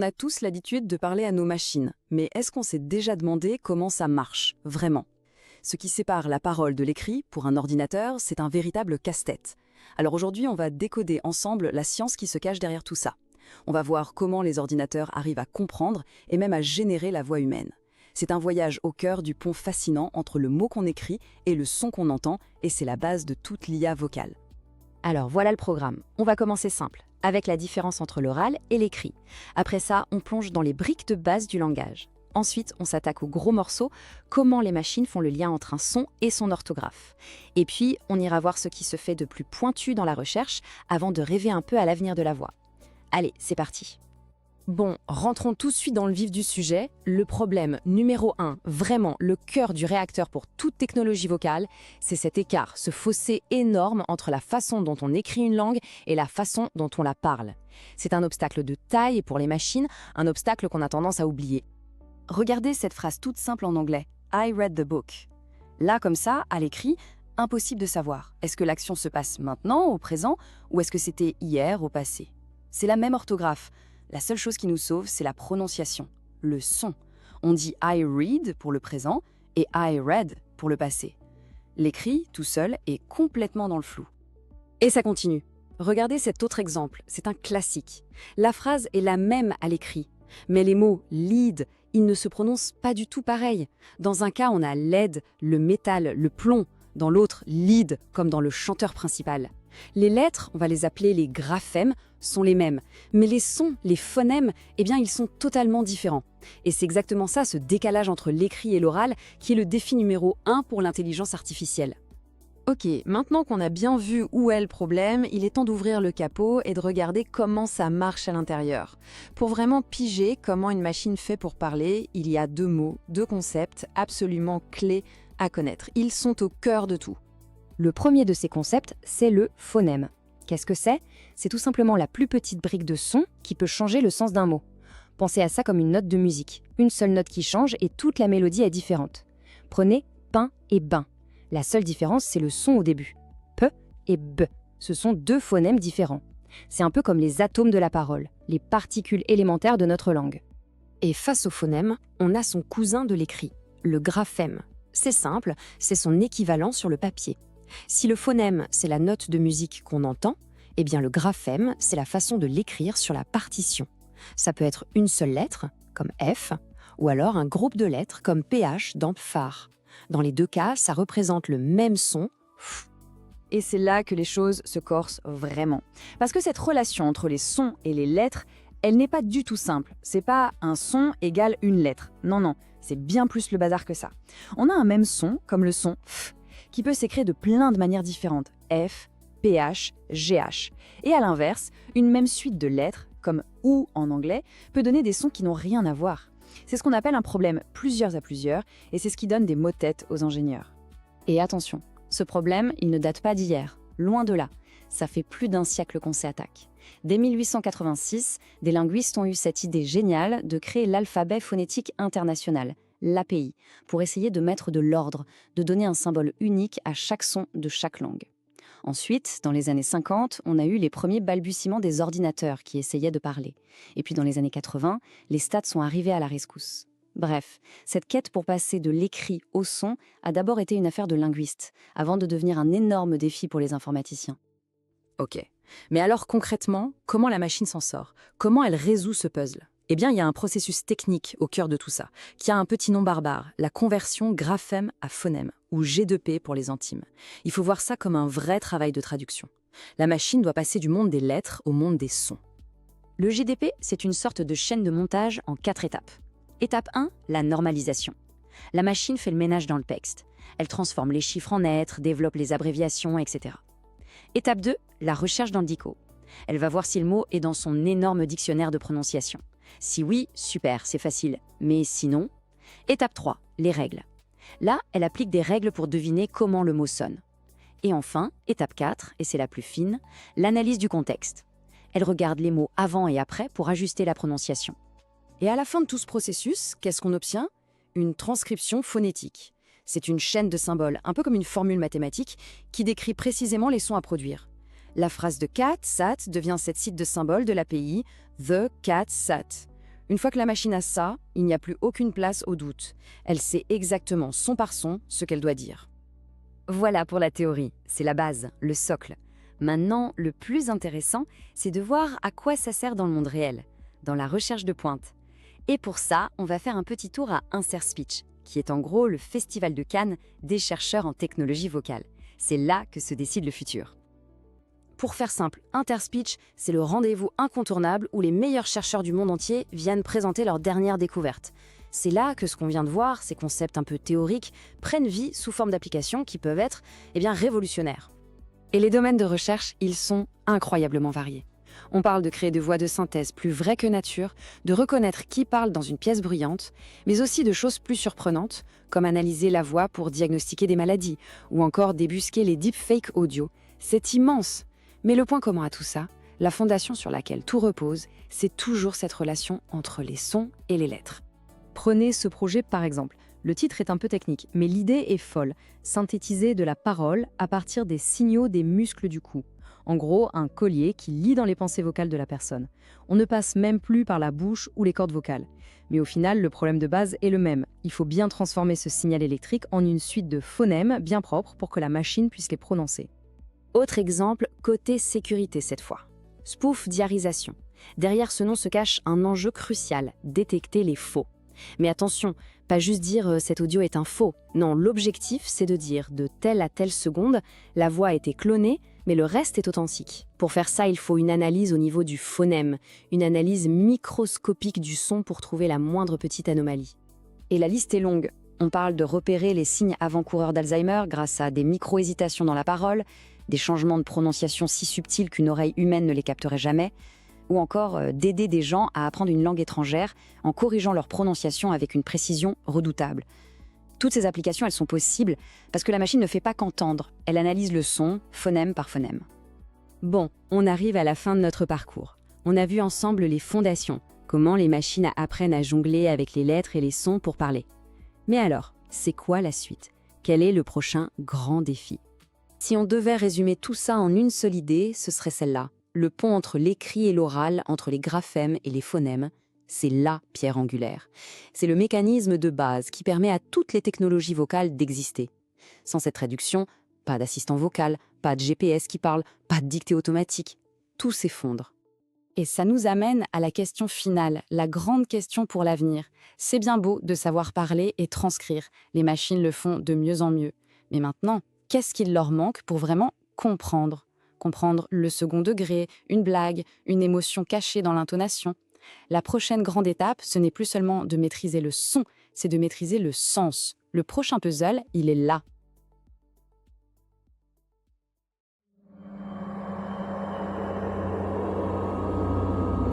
On a tous l'habitude de parler à nos machines, mais est-ce qu'on s'est déjà demandé comment ça marche, vraiment? Ce qui sépare la parole de l'écrit, pour un ordinateur, c'est un véritable casse-tête. Alors aujourd'hui, on va décoder ensemble la science qui se cache derrière tout ça. On va voir comment les ordinateurs arrivent à comprendre et même à générer la voix humaine. C'est un voyage au cœur du pont fascinant entre le mot qu'on écrit et le son qu'on entend, et c'est la base de toute l'IA vocale. Alors voilà le programme. On va commencer simple, avec la différence entre l'oral et l'écrit. Après ça, on plonge dans les briques de base du langage. Ensuite, on s'attaque aux gros morceaux, comment les machines font le lien entre un son et son orthographe. Et puis, on ira voir ce qui se fait de plus pointu dans la recherche avant de rêver un peu à l'avenir de la voix. Allez, c'est parti. Bon, rentrons tout de suite dans le vif du sujet. Le problème numéro 1, vraiment le cœur du réacteur pour toute technologie vocale, c'est cet écart, ce fossé énorme entre la façon dont on écrit une langue et la façon dont on la parle. C'est un obstacle de taille pour les machines, un obstacle qu'on a tendance à oublier. Regardez cette phrase toute simple en anglais, « I read the book ». Là, comme ça, à l'écrit, impossible de savoir. Est-ce que l'action se passe maintenant, au présent, ou est-ce que c'était hier, au passé? C'est la même orthographe. La seule chose qui nous sauve, c'est la prononciation, le son. On dit « I read » pour le présent et « I read » pour le passé. L'écrit, tout seul, est complètement dans le flou. Et ça continue. Regardez cet autre exemple, c'est un classique. La phrase est la même à l'écrit, mais les mots « lead », ils ne se prononcent pas du tout pareil. Dans un cas, on a « lead », le métal, le plomb. Dans l'autre, « lead », comme dans le chanteur principal. Les lettres, on va les appeler les graphèmes, sont les mêmes. Mais les sons, les phonèmes, eh bien, ils sont totalement différents. Et c'est exactement ça, ce décalage entre l'écrit et l'oral, qui est le défi numéro 1 pour l'intelligence artificielle. Ok, maintenant qu'on a bien vu où est le problème, il est temps d'ouvrir le capot et de regarder comment ça marche à l'intérieur. Pour vraiment piger comment une machine fait pour parler, il y a deux mots, deux concepts absolument clés à connaître. Ils sont au cœur de tout. Le premier de ces concepts, c'est le phonème. Qu'est-ce que c'est? C'est tout simplement la plus petite brique de son qui peut changer le sens d'un mot. Pensez à ça comme une note de musique. Une seule note qui change et toute la mélodie est différente. Prenez pain et bain. La seule différence, c'est le son au début. P et B. Ce sont deux phonèmes différents. C'est un peu comme les atomes de la parole, les particules élémentaires de notre langue. Et face au phonème, on a son cousin de l'écrit, le graphème. C'est simple, c'est son équivalent sur le papier. Si le phonème, c'est la note de musique qu'on entend, eh bien le graphème, c'est la façon de l'écrire sur la partition. Ça peut être une seule lettre, comme F, ou alors un groupe de lettres, comme PH dans phare. Dans les deux cas, ça représente le même son. Et c'est là que les choses se corsent vraiment. Parce que cette relation entre les sons et les lettres, elle n'est pas du tout simple. C'est pas un son égale une lettre. Non, c'est bien plus le bazar que ça. On a un même son, comme le son F, qui peut s'écrire de plein de manières différentes. F, PH, GH. Et à l'inverse, une même suite de lettres, comme OU en anglais, peut donner des sons qui n'ont rien à voir. C'est ce qu'on appelle un problème plusieurs à plusieurs, et c'est ce qui donne des maux-de-tête aux ingénieurs. Et attention, ce problème, il ne date pas d'hier. Loin de là. Ça fait plus d'un siècle qu'on s'y attaque. Dès 1886, des linguistes ont eu cette idée géniale de créer l'alphabet phonétique international, l'API, pour essayer de mettre de l'ordre, de donner un symbole unique à chaque son de chaque langue. Ensuite, dans les années 50, on a eu les premiers balbutiements des ordinateurs qui essayaient de parler. Et puis dans les années 80, les stats sont arrivés à la rescousse. Bref, cette quête pour passer de l'écrit au son a d'abord été une affaire de linguistes, avant de devenir un énorme défi pour les informaticiens. Ok, mais alors concrètement, comment la machine s'en sort? Comment elle résout ce puzzle? Eh bien, il y a un processus technique au cœur de tout ça, qui a un petit nom barbare, la conversion graphème à phonème, ou G2P pour les intimes. Il faut voir ça comme un vrai travail de traduction. La machine doit passer du monde des lettres au monde des sons. Le GDP, c'est une sorte de chaîne de montage en 4 étapes. Étape 1, la normalisation. La machine fait le ménage dans le texte. Elle transforme les chiffres en lettres, développe les abréviations, etc. Étape 2, la recherche dans le dico. Elle va voir si le mot est dans son énorme dictionnaire de prononciation. Si oui, super, c'est facile. Mais sinon... Étape 3, les règles. Là, elle applique des règles pour deviner comment le mot sonne. Et enfin, étape 4, et c'est la plus fine, l'analyse du contexte. Elle regarde les mots avant et après pour ajuster la prononciation. Et à la fin de tout ce processus, qu'est-ce qu'on obtient? Une transcription phonétique. C'est une chaîne de symboles, un peu comme une formule mathématique, qui décrit précisément les sons à produire. La phrase de cat, sat, devient cette cite de symbole de l'API, the cat sat. Une fois que la machine a ça, il n'y a plus aucune place au doute. Elle sait exactement son par son ce qu'elle doit dire. Voilà pour la théorie, c'est la base, le socle. Maintenant, le plus intéressant, c'est de voir à quoi ça sert dans le monde réel, dans la recherche de pointe. Et pour ça, on va faire un petit tour à InserSpeech, qui est en gros le festival de Cannes des chercheurs en technologie vocale. C'est là que se décide le futur. Pour faire simple, InterSpeech, c'est le rendez-vous incontournable où les meilleurs chercheurs du monde entier viennent présenter leurs dernières découvertes. C'est là que ce qu'on vient de voir, ces concepts un peu théoriques, prennent vie sous forme d'applications qui peuvent être révolutionnaires. Et les domaines de recherche, ils sont incroyablement variés. On parle de créer des voix de synthèse plus vraies que nature, de reconnaître qui parle dans une pièce bruyante, mais aussi de choses plus surprenantes, comme analyser la voix pour diagnostiquer des maladies, ou encore débusquer les deepfakes audio. C'est immense! Mais le point commun à tout ça, la fondation sur laquelle tout repose, c'est toujours cette relation entre les sons et les lettres. Prenez ce projet par exemple. Le titre est un peu technique, mais l'idée est folle. Synthétiser de la parole à partir des signaux des muscles du cou. En gros, un collier qui lit dans les pensées vocales de la personne. On ne passe même plus par la bouche ou les cordes vocales. Mais au final, le problème de base est le même. Il faut bien transformer ce signal électrique en une suite de phonèmes bien propres pour que la machine puisse les prononcer. Autre exemple, côté sécurité cette fois. Spoof diarisation. Derrière ce nom se cache un enjeu crucial, détecter les faux. Mais attention, pas juste dire cet audio est un faux. Non, l'objectif c'est de dire de telle à telle seconde, la voix a été clonée, mais le reste est authentique. Pour faire ça, il faut une analyse au niveau du phonème, une analyse microscopique du son pour trouver la moindre petite anomalie. Et la liste est longue. On parle de repérer les signes avant-coureurs d'Alzheimer grâce à des micro-hésitations dans la parole, des changements de prononciation si subtils qu'une oreille humaine ne les capterait jamais, ou encore d'aider des gens à apprendre une langue étrangère en corrigeant leur prononciation avec une précision redoutable. Toutes ces applications, elles sont possibles parce que la machine ne fait pas qu'entendre, elle analyse le son, phonème par phonème. Bon, on arrive à la fin de notre parcours. On a vu ensemble les fondations, comment les machines apprennent à jongler avec les lettres et les sons pour parler. Mais alors, c'est quoi la suite? Quel est le prochain grand défi? Si on devait résumer tout ça en une seule idée, ce serait celle-là. Le pont entre l'écrit et l'oral, entre les graphèmes et les phonèmes, c'est la pierre angulaire. C'est le mécanisme de base qui permet à toutes les technologies vocales d'exister. Sans cette traduction, pas d'assistant vocal, pas de GPS qui parle, pas de dictée automatique. Tout s'effondre. Et ça nous amène à la question finale, la grande question pour l'avenir. C'est bien beau de savoir parler et transcrire. Les machines le font de mieux en mieux. Mais maintenant, qu'est-ce qu'il leur manque pour vraiment comprendre? Comprendre le second degré, une blague, une émotion cachée dans l'intonation. La prochaine grande étape, ce n'est plus seulement de maîtriser le son, c'est de maîtriser le sens. Le prochain puzzle, il est là.